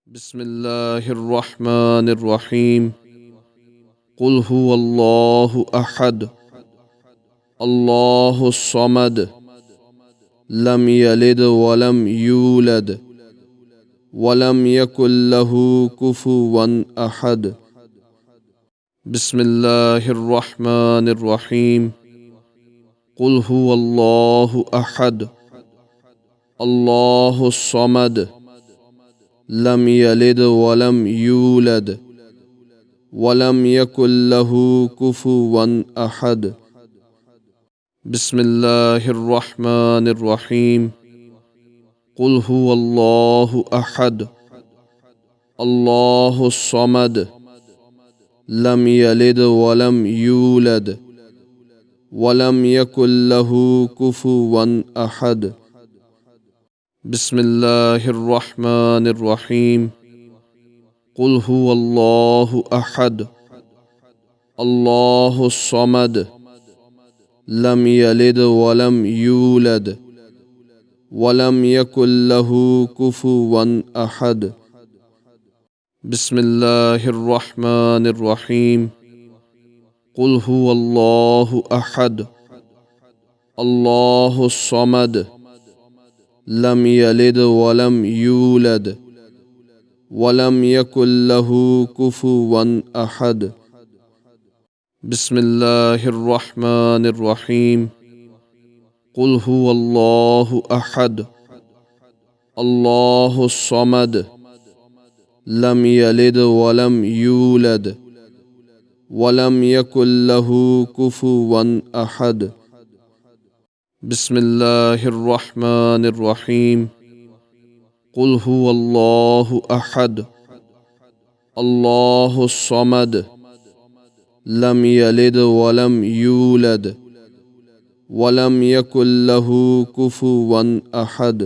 बिस्मिल्लाहिर्रहमानिर्रहीम। कुल हुवल्लाहु अहद अल्लाहुस्समद लम यलिद वलम यूलद वलम यकुल लहू कुफुवन अहद। बिस्मिल्लाहिर्रहमानिर्रहीम। कुल हुवल्लाहु अहद अल्लाहुस्समद लम यलिद वलम यूलद वलम यकुल लहू कुफुवन अहद। बिस्मिल्लाहिर्रहमानिर्रहीम। कुल हुवल्लाहु अहद अल्लाहुस्समद लम यलिद वलम यूलद वलम यकुल लहू कुफुवन अहद। बिस्मिल्लाहिर्रहमानिर्रहीम। कुल हुवल्लाहु अहद अल्लाहुस्समद लम यलिद वलम यूलद वलम यकुल लहू कुफुवन अहद। बिस्मिल्लाहिर्रहमानिर्रहीम। कुल हुवल्लाहु अहद अल्लाहुस्समद लम यलिद वलम यूलद वलम यकुल लहू कुफुवन अहद। बिस्मिल्लाहिर्रहमानिर्रहीम। कुल हुवल्लाहु अहद अल्लाहुस्समद लम यलिद वलम यूलद वलम यकुल लहू कुफुवन अहद। बिस्मिल्लाहिर्रहमानिर्रहीम। कुल हुवल्लाहु अहद अल्लाहुस्समद लम यलिद वलम यूलद वलम यकुल लहू कुफुवन अहद।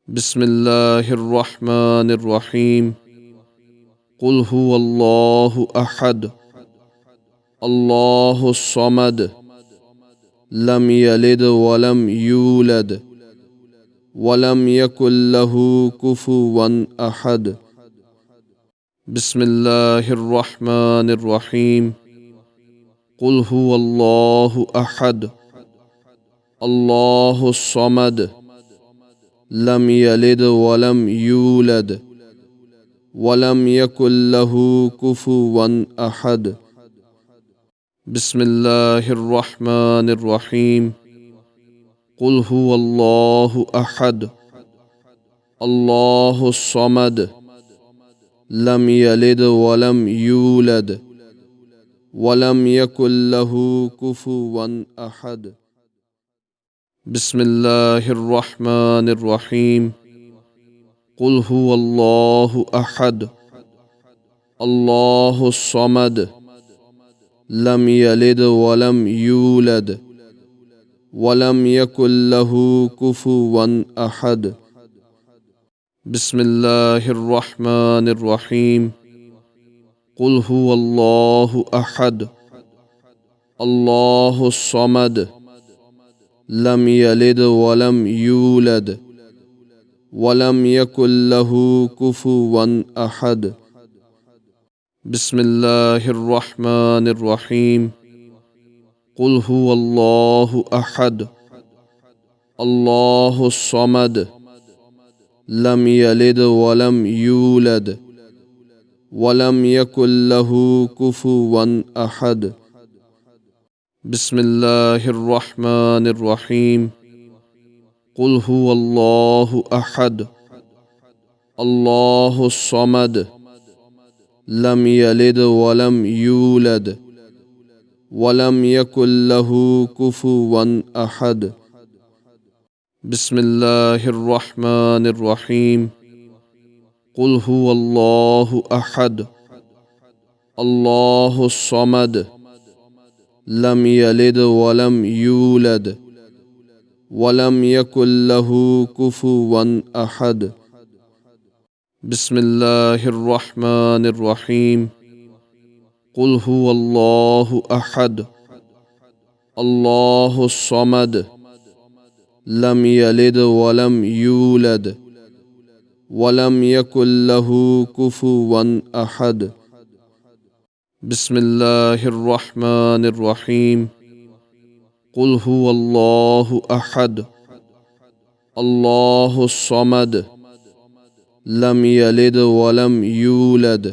बिस्मिल्लाहिर्रहमानिर्रहीम। कुल हुवल्लाहु अहद अल्लाहुस्समद लम यलिद वलम यूलद वलम यकुल लहू कुफुवन अहद। बिस्मिल्लाहिर्रहमानिर्रहीम। कुल हुवल्लाहु अहद अल्लाहुस्समद लम यलिद वलम यूलद वलम यकुल लहू कुफुवन अहद। बिस्मिल्लाहिर्रहमानिर्रहीम। कुल हुवल्लाहु अहद अल्लाहुस्समद लम यलिद वलम यूलद वलम यकुल लहू कुफुवन अहद। बिस्मिल्लाहिर्रहमानिर्रहीम। कुल हुवल्लाहु अहद अल्लाहुस्समद लम यलिद वलम यूलद वलम यकुल लहू कुफुवन अहद। बिस्मिल्लाहिर्रहमानिर्रहीम। कुल हुवल्लाहु अहद अल्लाहुस्समद लम यलिद वलम यूलद वलम यकुल लहू कुफुवन अहद। बिस्मिल्लाहिर्रहमानिर्रहीम। कुल हुवल्लाहु अहद अल्लाहुस्समद लम यलिद वलम यूलद वलम यकुल लहू कुफुवन अहद। बिस्मिल्लाहिर्रहमानिर्रहीम। कुल हुवल्लाहु अहद अल्लाहुस्समद लम यलिद वलम यूलद वलम यकुल लहू कुफुवन अहद। बिस्मिल्लाहिर्रहमानिर्रहीम। कुल हुवल्लाहु अहद अल्लाहुस्समद लम यलिद वलम यूलद वलम यकुल लहू कुफुवन अहद। बिस्मिल्लाहिर्रहमानिर्रहीम। कुल हुवल्लाहु अहद अल्लाहुस्समद लम यलिद वलम यूलद वलम यकुल लहू कुफुवन अहद। बिस्मिल्लाहिर्रहमानिर्रहीम। कुल हुवल्लाहु अहद अल्लाहुस समद लम यलिद वलम यूलद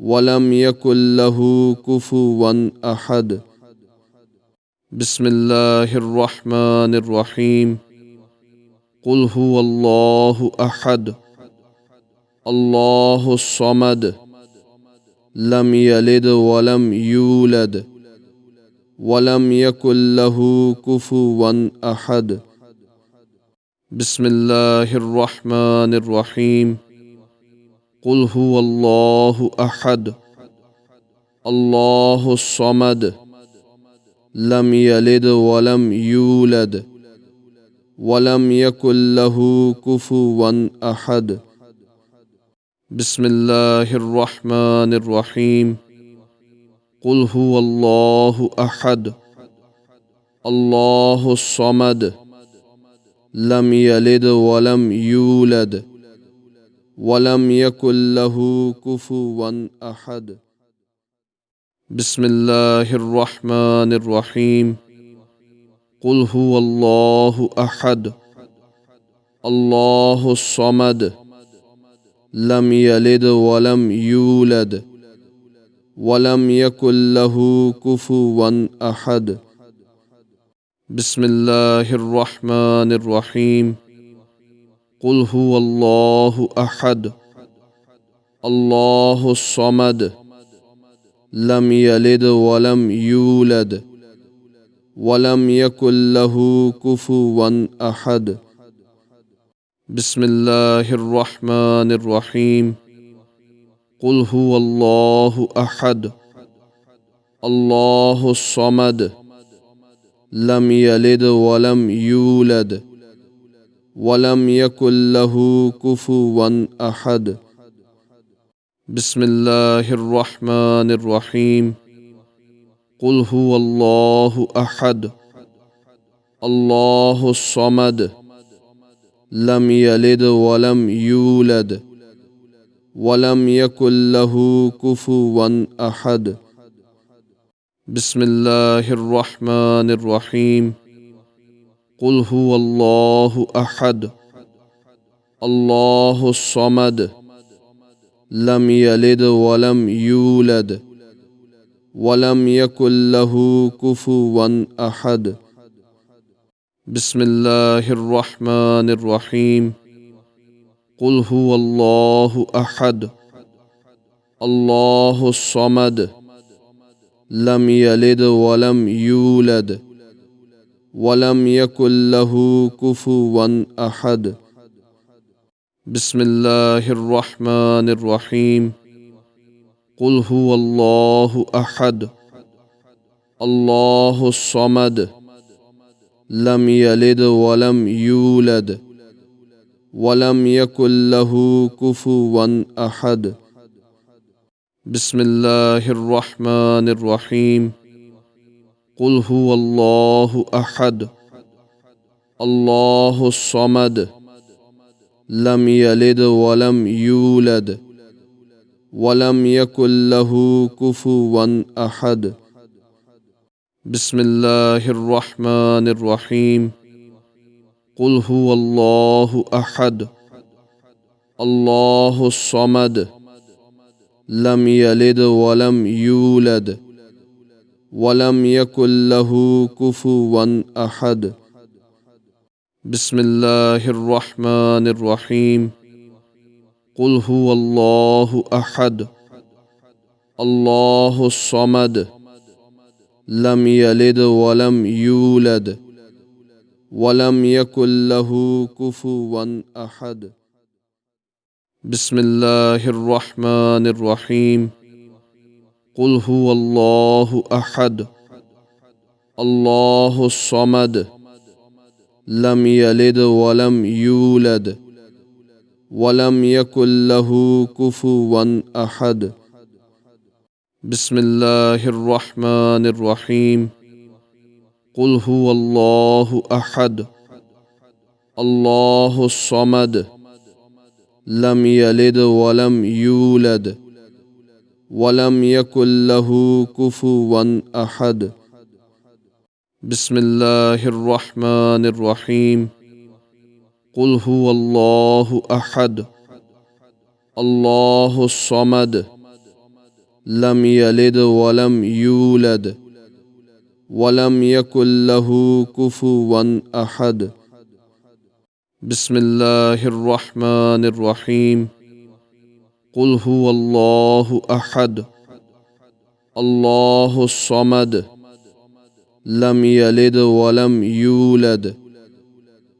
वलम यकुल लहू कुफुवन अहद। बिस्मिल्लाहिर्रहमानिर्रहीम। कुल हुवल्लाहु अहद अल्लाहुस समद लम यलिद वलम यूलद वलम यकुल लहू कुफुवन अहद। बिस्मिल्लाहिर्रहमानिर्रहीम। कुल हुवल्लाहु अहद अल्लाहुस समद लम यलिद वलम यूलद वलम यकुल लहू कुफुवन अहद। बिस्मिल्लाहिर्रहमानिर्रहीम। कुल हुवल्लाहु अहद अल्लाहुस समद लम यलिद वलम यूलद वलम यकुल लहू कुफुवन अहद। बिस्मिल्लाहिर्रहमानिर्रहीम। कुल हुवल्लाहु अहद अल्लाहुस समद लम यलिद वलम यूलद वलम यकुल लहू कुफुवन अहद। बिस्मिल्लाहिर्रहमानिर्रहीम। कुल हुवल्लाहु अहद अल्लाहुस समद लम यलिद वलम यूलद वलम यकुल लहू कुफुवन अहद। बिस्मिल्लाहिर्रहमानिर्रहीम। कुल हुवल्लाहु अहद अल्लाहुस समद लम यलिद वलम यूलद वलम यकुल लहू कुफुवन अहद। बिस्मिल्लाहिर्रहमानिर्रहीम। कुल हुवल्लाहु अहद अल्लाहुस समद लम यलिद वलम यूलद वलम यकुल लहू कुफुवन अहद। बिस्मिल्लाहिर्रहमानिर्रहीम। कुल हुवल्लाहु अहद अल्लाहुस समद लम यलिद वलम यूलद वलम यकुल लहू कुफुवन अहद। बिस्मिल्लाहिर्रहमानिर्रहीम। कुल हुवल्लाहु अहद अल्लाहुस समद लम यलिद वलम यूलद वलम यकुल लहू कुफुवन अहद। बिस्मिल्लाहिर्रहमानिर्रहीम। कुल हुवल्लाहु अहद अल्लाहुस समद लम यलिद वलम यूलद वलम यकुल लहू कुफुवन अहद। बिस्मिल्लाहिर्रहमानिर्रहीम। कुल हुवल्लाहु अहद अल्लाहुस समद लम यलिद वलम यूलद वलम यकुल लहू कुफुवन अहद। बिस्मिल्लाहिर्रहमानिर्रहीम। कुल हुवल्लाहु अहद अल्लाहुस समद लम यलिद वलम यूलद वलम यकुल लहू कुफुवन अहद। बिस्मिल्लाहिर्रहमानिर्रहीम। कुल हुवल्लाहु अहद अल्लाहुस समद लम यलिद वलम यूलद वलम यकुल लहू कुफुवन अहद। बिस्मिल्लाहिर्रहमानिर्रहीम। कुल हुवल्लाहु अहद अल्लाहुस समद लम यलिद वलम यूलद वलम यकुल लहू कुफुवन अहद। बिस्मिल्लाहिर्रहमानिर्रहीम। कुल हुवल्लाहु अहद अल्लाहुस समद लम यलिद वलम यूलद वलम यकुल लहू कुफुवन अहद। बिस्मिल्लाहिर्रहमानिर्रहीम। कुल हुवल्लाहु अहद अल्लाहुस समद लम यलिद वलम यूलद वलम यकुल लहू कुफुवन अहद। बिस्मिल्लाहिर्रहमानिर्रहीम। कुल हुवल्लाहु अहद अल्लाहुस समद लम यलिद वलम यूलद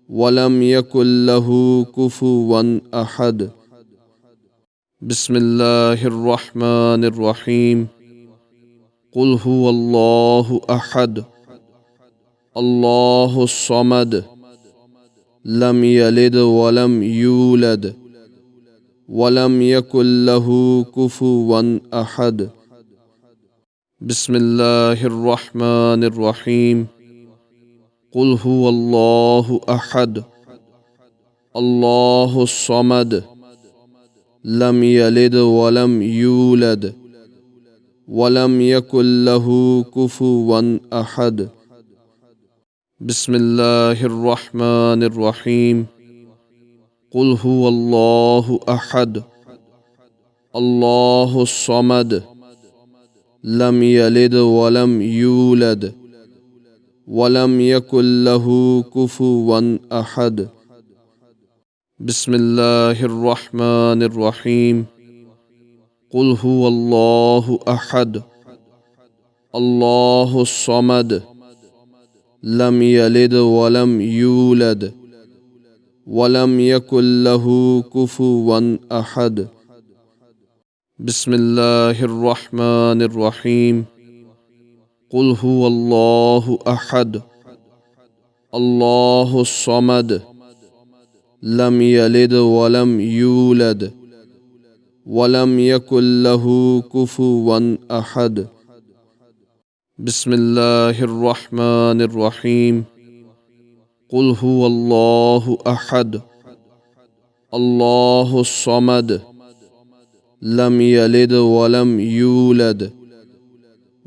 वलम यकुल लहू कुफुवन अहद। बिस्मिल्लाहिर्रहमानिर्रहीम। कुल हुवल्लाहु अहद अल्लाहुस समद लम यलिद वलम यूलद वलम यकुल लहू कुफुवन अहद। बिस्मिल्लाहिर्रहमानिर्रहीम। कुल हुवल्लाहु अहद अल्लाहुस समद लम यलिद वलम यूलद वलम यकुल लहू कुफुवन अहद। बिस्मिल्लाहिर्रहमानिर्रहीम। कुल हुवल्लाहु अहद अल्लाहुस समद लम यलिद वलम यूलद वलम यकुल लहू कुफुवन अहद। बिस्मिल्लाहिर्रहमानिर्रहीम। कुल हुवल्लाहु अहद अल्लाहुस समद लम यलिद वलम यूलद वलम यकुल लहू कुफुवन अहद। बिस्मिल्लाहिर्रहमानिर्रहीम। कुल हुवल्लाहु अहद अल्लाहुस समद लम यलिद वलम यूलद वलम यकुल लहू कुफुवन अहद। बिस्मिल्लाहिर्रहमानिर्रहीम। कुल हुवल्लाहु अहद अल्लाहुस समद लम यलिद वलम यूलद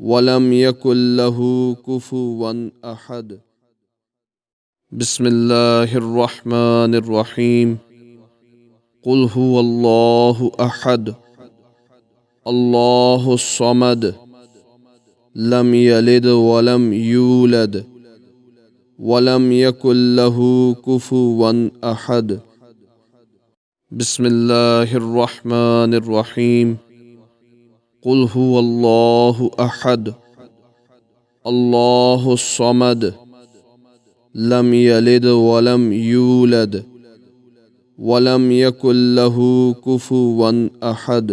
वलम यकुल लहू कुफुवन अहद। बिस्मिल्लाहिर्रहमानिर्रहीम। कुल हुवल्लाहु अहद अल्लाहुस समद लम यलिद वलम यूलद वलम यकुल लहू कुफुवन अहद। बिस्मिल्लाहिर्रहमानिर्रहीम। कुल हुवल्लाहु अहद अल्लाहुस समद लम यलिद वलम यूलद वलम यकुल लहू कुफुवन अहद।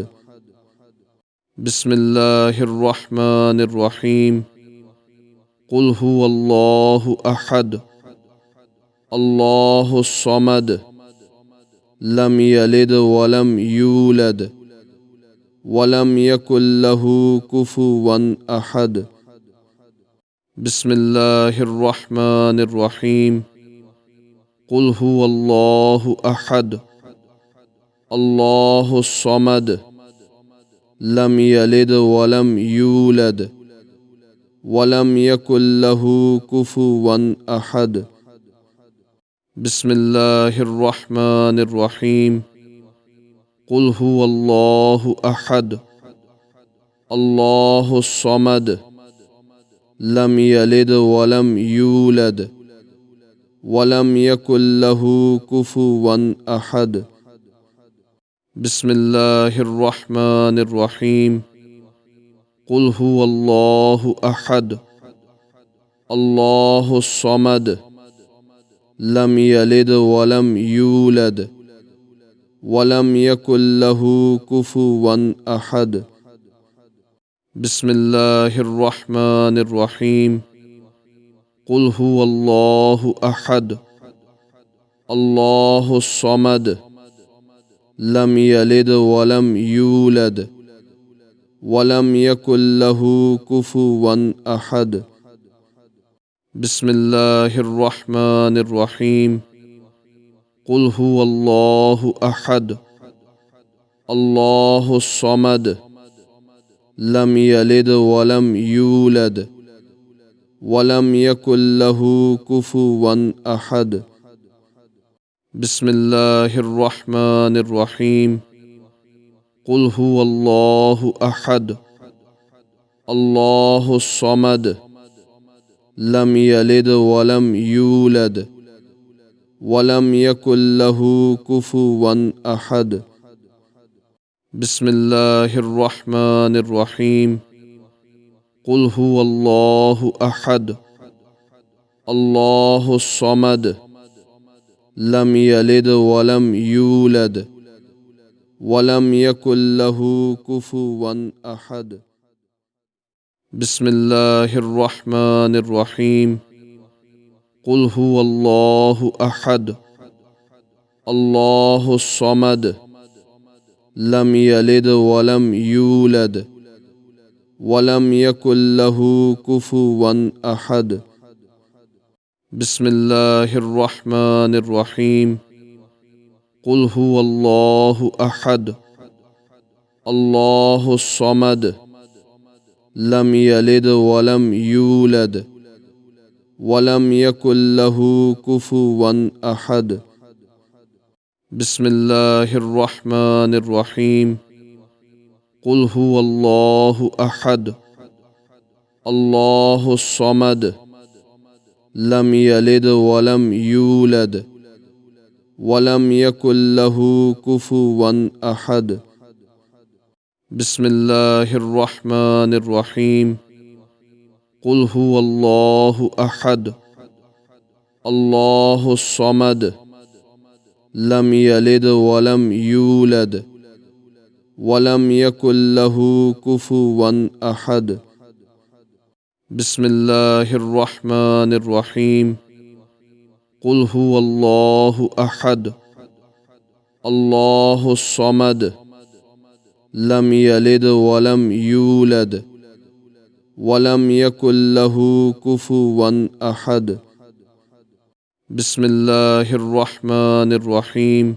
बिस्मिल्लाहिर्रहमानिर्रहीम। कुल हुवल्लाहु अहद अल्लाहुस समद लम यलिद वलम यूलद वलम यकुल लहू कुफुवन अहद। बिस्मिल्लाहिर्रहमानिर्रहीम। कुल हुवल्लाहु अहद अल्लाहुस समद लम यलिद वलम यूलद वलम यकुल लहू कुफुवन अहद। बिस्मिल्लाहिर्रहमानिर्रहीम। कुल हुवल्लाहु अहद अल्लाहुस समद लम यलिद वलम यूलद वलम यकुल लहू कुफुवन अहद। बिस्मिल्लाहिर्रहमानिर्रहीम। कुल हुवल्लाहु अहद अल्लाहुस समद लम यलिद वलम यूलद वलम यकुल लहू कुफुवन अहद। बिस्मिल्लाहिर्रहमानिर्रहीम। कुल हुवल्लाहु अहद अल्लाहुस समद लम यलिद वलम यूलद वलम यकुल लहू कुफुवन अहद। बिस्मिल्लाहिर्रहमानिर्रहीम। कुल हुवल्लाहु अहद अल्लाहुस समद लम यलिद वलम यूलद वलम यकुल लहू कुफुवन अहद। बिस्मिल्लाहिर रहमानिर रहीम। कुल हुवल्लाहु अहद अल्लाहुस समद लम यलिद वलम यूलद वलम यकुल लहू कुफुवन अहद। बिस्मिल्लाहिर रहमानिर रहीम। कुल हुवल्लाहु अहद अल्लाहुस समद लम यलिद वलम यूलद वलम यकुल लहू कुफुवन अहद। बिस्मिल्लाहिर रहमानिर रहीम। कुल हुवल्लाहु अहद अल्लाहुस समद लम यलिद वलम यूलद वलम यकुल लहू कुफुवन अहद। बिस्मिल्लाहिर रहमानिर रहीम। कुल हुवल्लाहु अहद अल्लाहुस समद लम यलिद वलम यूलद वलम यकुल लहू कुफुवन अहद। बिस्मिल्लाहिर रहमानिर रहीम। कुल हुवल्लाहु अहद अल्लाहुस समद लम यलिद वलम यूलद वलम यकुल लहू कुफुवन अहद। बिस्मिल्लाहिर रहमानिर रहीम। कुल हुवल्लाहु अहद अल्लाहुस समद लम यलिद वलम यूलद वलम यकुल लहू कुफुवन अहद। बिस्मिल्लाहिर रहमानिर रहीम। कुल हुवल्लाहु अहद अल्लाहुस समद लम यलिद वलम यूलद वलम यकुल लहू कुफुवन अहद। बिस्मिल्लाहिर रहमानिर रहीम।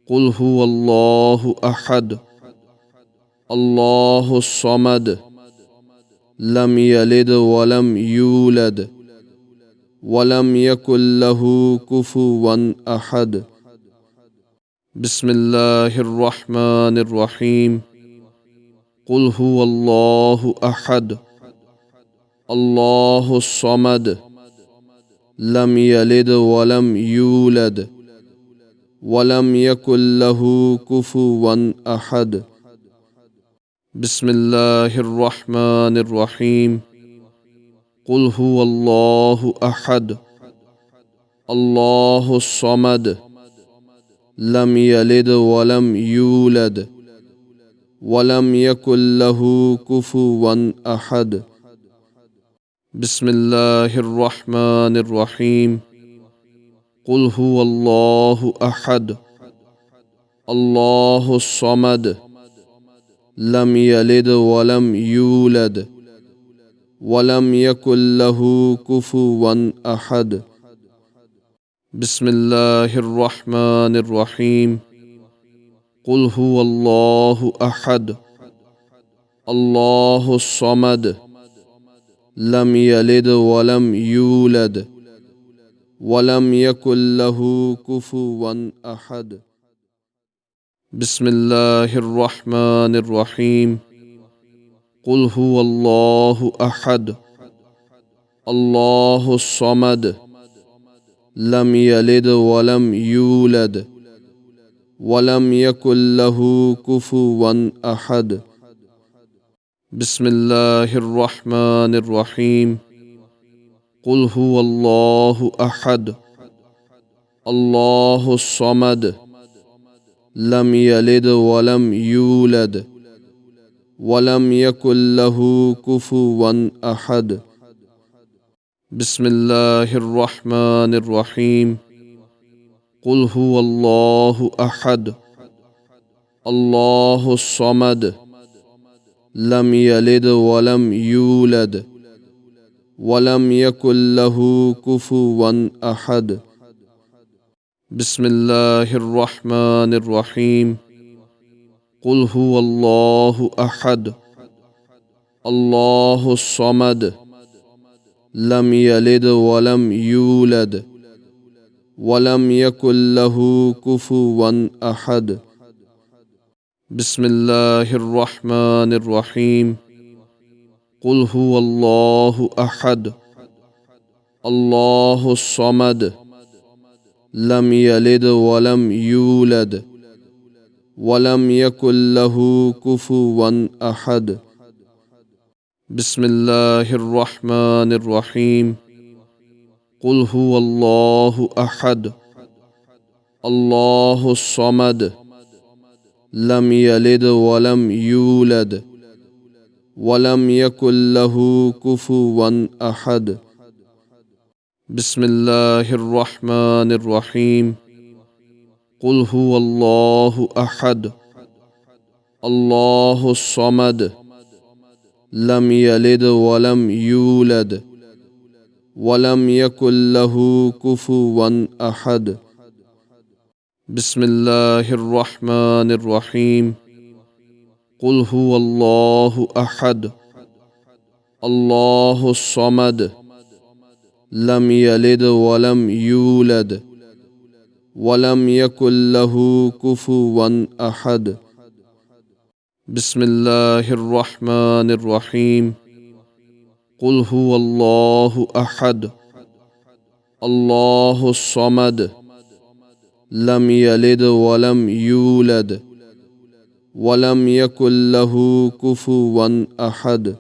कुल हुवल्लाहु अहद अल्लाहुस समद लम यलिद वलम यूलद वलम यकुल लहू कुफुवन अहद। बिस्मिल्लाहिर रहमानिर रहीम। कुल हुवल्लाहु अहद अल्लाहुस समद लम यलिद वलम यूलद वलम यकुल लहू कुफुवन अहद। बिस्मिल्लाहिर रहमानिर रहीम। कुल हुवल्लाहु अहद अल्लाहुस समद लम यलिद वलम यूलद वलम यकुल लहू कुफुवन अहद। बिस्मिल्लाहिर रहमानिर रहीम। कुल हुवल्लाहु अहद अल्लाहुस समद लम यलिद वलम यूलद वलम यकुल लहू कुफुवन अहद। बिस्मिल्लाहिर रहमानिर रहीम। कुल हुवल्लाहु अहद अल्लाहुस समद लम यलिद वलम यूलद वलम यकुल लहू कुफुवन अहद। बिस्मिल्लाहिर रहमानिर रहीम। कुल हुवल्लाहु अहद अल्लाहुस समद लम यलिद वलम यूलद वलम यकुल लहू कुफुवन अहद। बिस्मिल्लाहिर रहमानिर रहीम। कुल हुवल्लाहु अहद अल्लाहुस समद लम यलिद वलम यूलद वलम यकुल लहू कुफुवन अहद। बिस्मिल्लाहिर रहमानिर रहीम। कुल हुवल्लाहु अहद अल्लाहुस समद लम यलिद वलम यूलद वलम यकुल लहू कुफुवन अहद। बिस्मिल्लाहिर रहमानिर रहीम। कुल हुवल्लाहु अहद अल्लाहुस समद लम यलिद वलम यूलद वलम यकुल लहू कुफुवन अहद। बिस्मिल्लाहिर रहमानिर रहीम। कुल हुवल्लाहु अहद अल्लाहुस समद लम यलिद वलम यूलद वलम यकुल लहू कुफुवन अहद। बिस्मिल्लाहिर रहमानिर रहीम। कुल हुवल्लाहु अहद अल्लाहुस समद लम यलिद वलम यूलद वलम यकुल लहू कुफुवन अहद। बिस्मिल्लाहिर रहमानिर रहीम। कुल हुवल्लाहु अहद अल्लाहुस समद लम यलिद वलम यूलद वलम यकुल लहू कुफुवन अहद। बिस्मिल्लाहिर रहमानिर रहीम। कुल हुवल्लाहु अहद अल्लाहुस समद लम यलिद वलम यूलद वलम यकुल लहू कुफुवन अहद। बिस्मिल्लाहिर रहमानिर रहीम। कुल हुवल्लाहु अहद अल्लाहुस समद लम यलिद वलम यूलद वलम यकुल लहू कुफुवन अहद।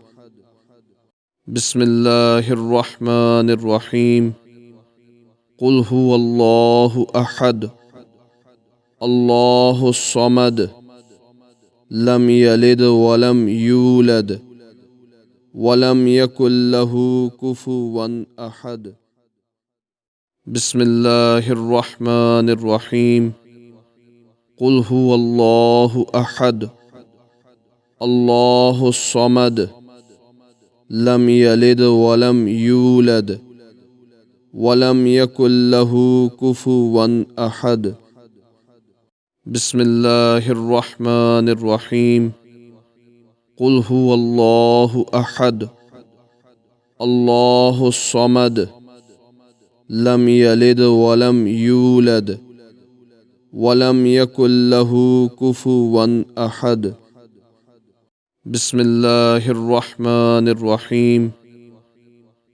बिस्मिल्लाहिर रहमानिर रहीम। कुल हुवल्लाहु अहद अल्लाहुस समद लम यलिद वलम यूलद वलम यकुल लहू कुफुवन अहद। बिस्मिल्लाहिर रहमानिर रहीम। कुल हुवल्लाहु अहद अल्लाहुस समद लम यलिद वलम यूलद वलम यकुल लहू कुफुवन अहद। बिस्मिल्लाहिर रहमानिर रहीम। कुल हुवल्लाहु अहद अल्लाहुस समद लम यलिद वलम यूलद वलम यकुल लहू कुफुवन अहद। बिस्मिल्लाहिर रहमानिर रहीम।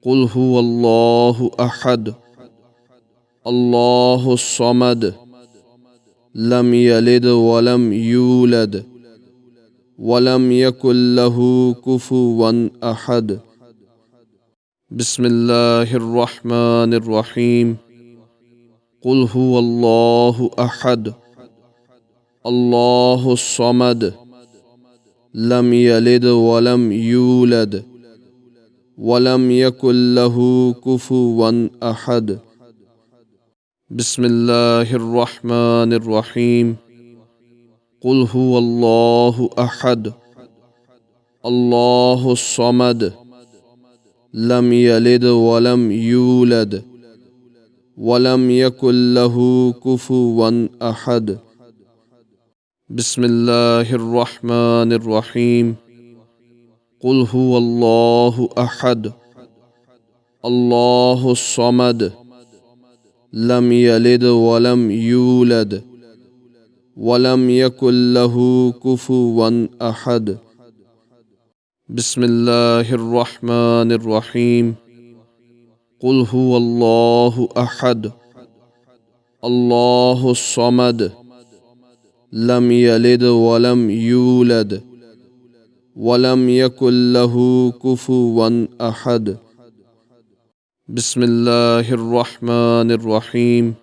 कुल हुवल्लाहु अहद अल्लाहुस समद लम यलिद वलम यूलद वलम यकुल लहू कुफुवन अहद। बिस्मिल्लाहिर रहमानिर रहीम। कुल हुवल्लाहु अहद अल्लाहुस समद लम यलिद वलम यूलद वलम यकुल लहू कुफुवन अहद। बिस्मिल्लाहिर रहमानिर रहीम। कुल हुवल्लाहु अहद अल्लाहुस समद लम यलिद वलम यूलद वलम यकुल लहू कुफुवन अहद। बिस्मिल्लाहिर रहमानिर रहीम। कुल हुवल्लाहु अहद अल्लाहुस समद लम यलिद वलम यूलद वलम यकुल लहू कुफुवन अहद। बिस्मिल्लाहिर रहमानिर रहीम। कुल हुवल्लाहु अहद अल्लाहुस समद लम यलिद वलम यूलद वलम यकुल लहू कुफुवन अहद। बिस्मिल्लाहिर रहमानिर रहीम।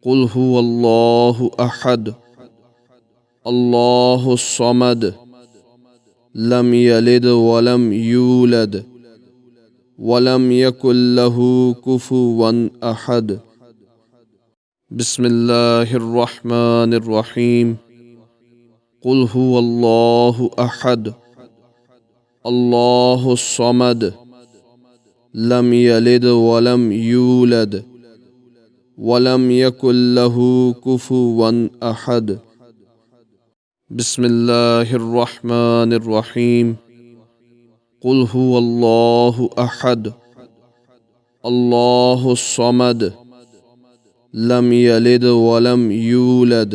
कुल हुवल्लाहु अहद अल्लाहुस समद लम यलिद वलम यूलद वलम यकुल लहू कुफुवन अहद। बिस्मिल्लाहिर रहमानिर रहीम। कुल हुवल्लाहु अहद अल्लाहुस समद लम यलिद वलम यूलद वलम यकुल लहू कुफुवन अहद। बिस्मिल्लाहिर रहमानिर रहीम। कुल हुवल्लाहु अहद अल्लाहुस समद लम यलिद वलम यूलद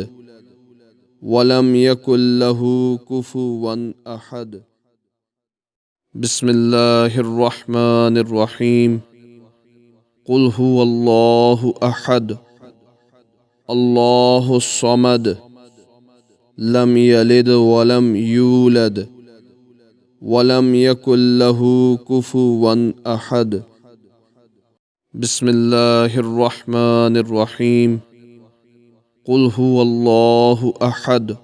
वलम यकुल लहू कुफुवन अहद। बिस्मिल्लाहिर रहमानिर रहीम। कुल हुवल्लाहु अहद अल्लाहुस समद लम यलिद वलम यूलद वलम यकुल लहू कुफुवन अहद। बिस्मिल्लाहिर रहमानिर रहीम। कुल हुवल्लाहु अहद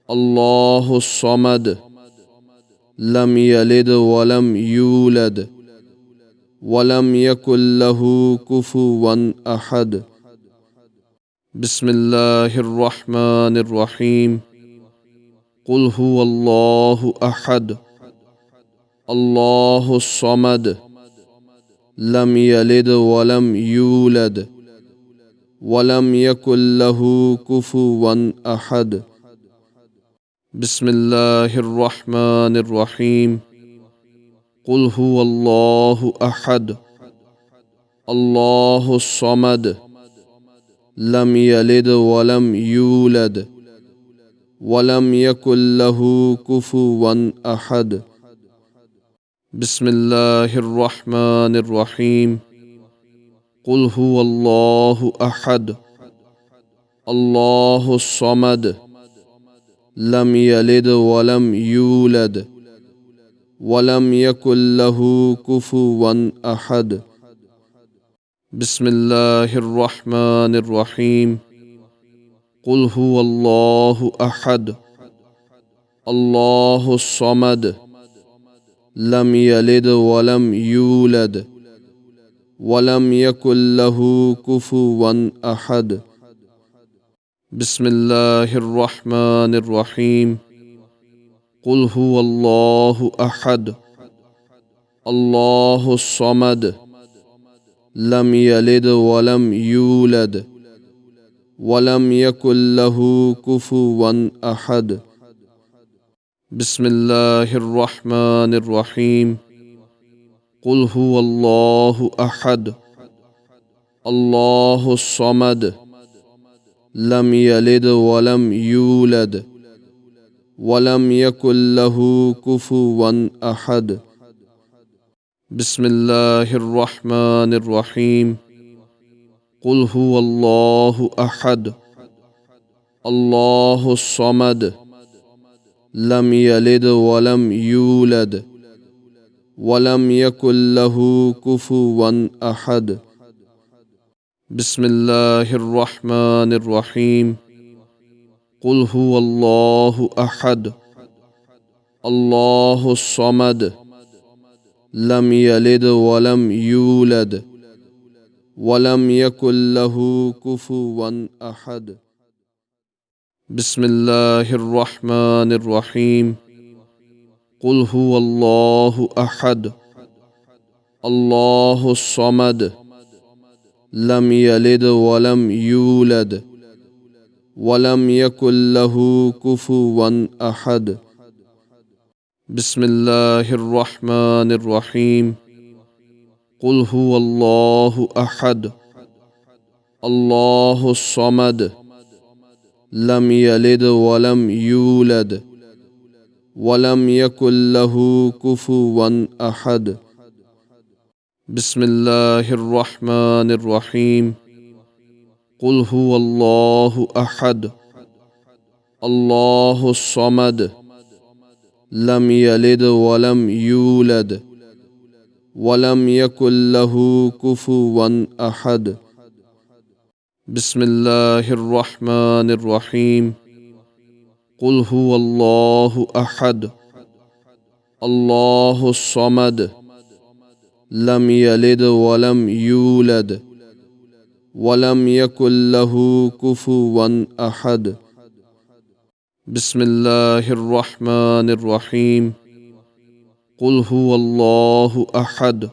अल्लाहुस समद लम यलिद वलम यूलद वलम यकुल लहू कुफुवन अहद। बिस्मिल्लाहिर रहमानिर रहीम। कुल हुवल्लाहु अहद अल्लाहुस समद लम यलिद वलम यूलद वलम यकुल लहू कुफुवन अहद। बिस्मिल्लाहिर रहमानिर रहीम। कुल हुवल्लाहु अहद अल्लाहुस समद लम यलिद वलम यूलद वलम यकुल लहू कुफुवन अहद। बिस्मिल्लाहिर रहमानिर रहीम। कुल हुवल्लाहु अहद अल्लाहुस समद लम यलिद वलम यूलद वलम यकुल लहू कुफुवन अहद। बिस्मिल्लाहिर रहमानिर रहीम। कुल हुवल्लाहु अहद अल्लाहुस समद लम यलिद वलम यूलद वलम यकुल लहू कुफुवन अहद। बिस्मिल्लाहिर रहमानिर रहीम। कुल हुवल्लाहु अहद अल्लाहुस समद लम यलिद वलम यूलद वलम यकुल लहू कुफुवन अहद। बिस्मिल्लाहिर रहमानिर रहीम। कुल हुवल्लाहु अहद अल्लाहुस समद लम यलिद वलम यूलद वलम यकुल लहू कुफुवन अहद। बिस्मिल्लाहिर रहमानिर रहीम। कुल हुवल्लाहु अहद अल्लाहुस समद लम यलिद वलम यूलद वलम यकुल लहू कुफुवन अहद। बिस्मिल्लाहिर रहमानिर रहीम। कुल हुवल्लाहु अहद अल्लाहुस समद लम यलिद वलम यूलद वलम यकुल लहू कुफुवन अहद। बिस्मिल्लाहिर रहमानिर रहीम। कुल हुवल्लाहु अहद अल्लाहुस समद लम यलिद वलम यूलद वलम यकुल लहू कुफुवन अहद। बिस्मिल्लाहिर रहमानिर रहीम। कुल हुवल्लाहु अहद अल्लाहुस समद लम यलिद वलम यूलद वलम यकुल लहू कुफुवन अहद। बिस्मिल्लाहिर रहमानिर रहीम। कुल हुवल्लाहु अहद अल्लाहुस समद लम यलिद वलम यूलद वलम यकुल लहू कुफुवन अहद। बिस्मिल्लाहिर रहमानिर रहीम। कुल हुवल्लाहु अहद अल्लाहुस समद लम यलिद वलम यूलद वलम यकुल लहू कुफुवन अहद। बिस्मिल्लाहिर रहमानिर रहीम। कुल हुवल्लाहु अहद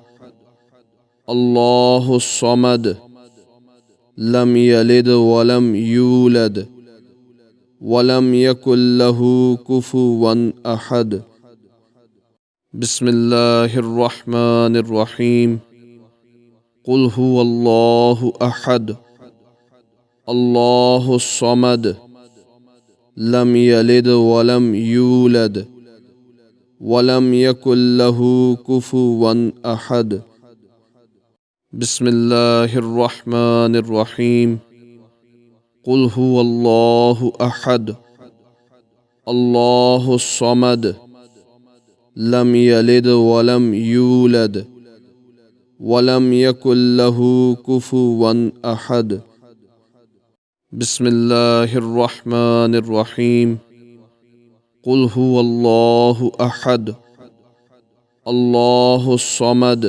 अल्लाहुस समद लम यलिद वलम यूलद वलम यकुल लहू कुफुवन अहद। बिस्मिल्लाहिर्रहमानिर्रहीम। कुल हुवल्लाहु अहद अल्लाहुस समद लम यलिद वलम यूलद वलम यकुल लहू कुफुवन अहद। बिस्मिल्लाहिर्रहमानिर्रहीम। कुल हुवल्लाहु अहद अल्लाहुस समद लम यलिद वलम यूलद वलम यकुल लहू कुफुवन अहद। बिस्मिल्लाहिर्रहमानिर्रहीम। कुल हुवल्लाहु अहद अल्लाहुस समद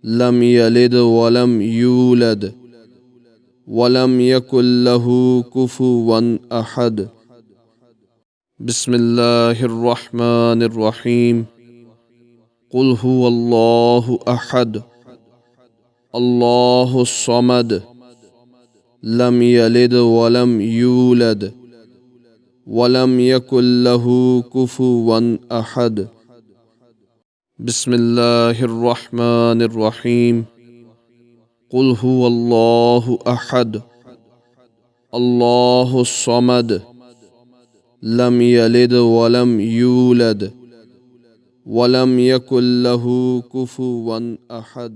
लम यलिद वलम यूलद वलम यकुल लहू कुफुवन अहद। बिस्मिल्लाहिर्रहमानिर्रहीम। कुल हुवल्लाहु अहद अल्लाहुस समद लम यलिद वलम यूलद वलम यकुल लहू कुफुवन अहद। बिस्मिल्लाहिर्रहमानिर्रहीम। कुल हुवल्लाहु अहद अल्लाहुस समद लम यलिद वलम यूलद वलम यकुल लहू कुफुवन अहद।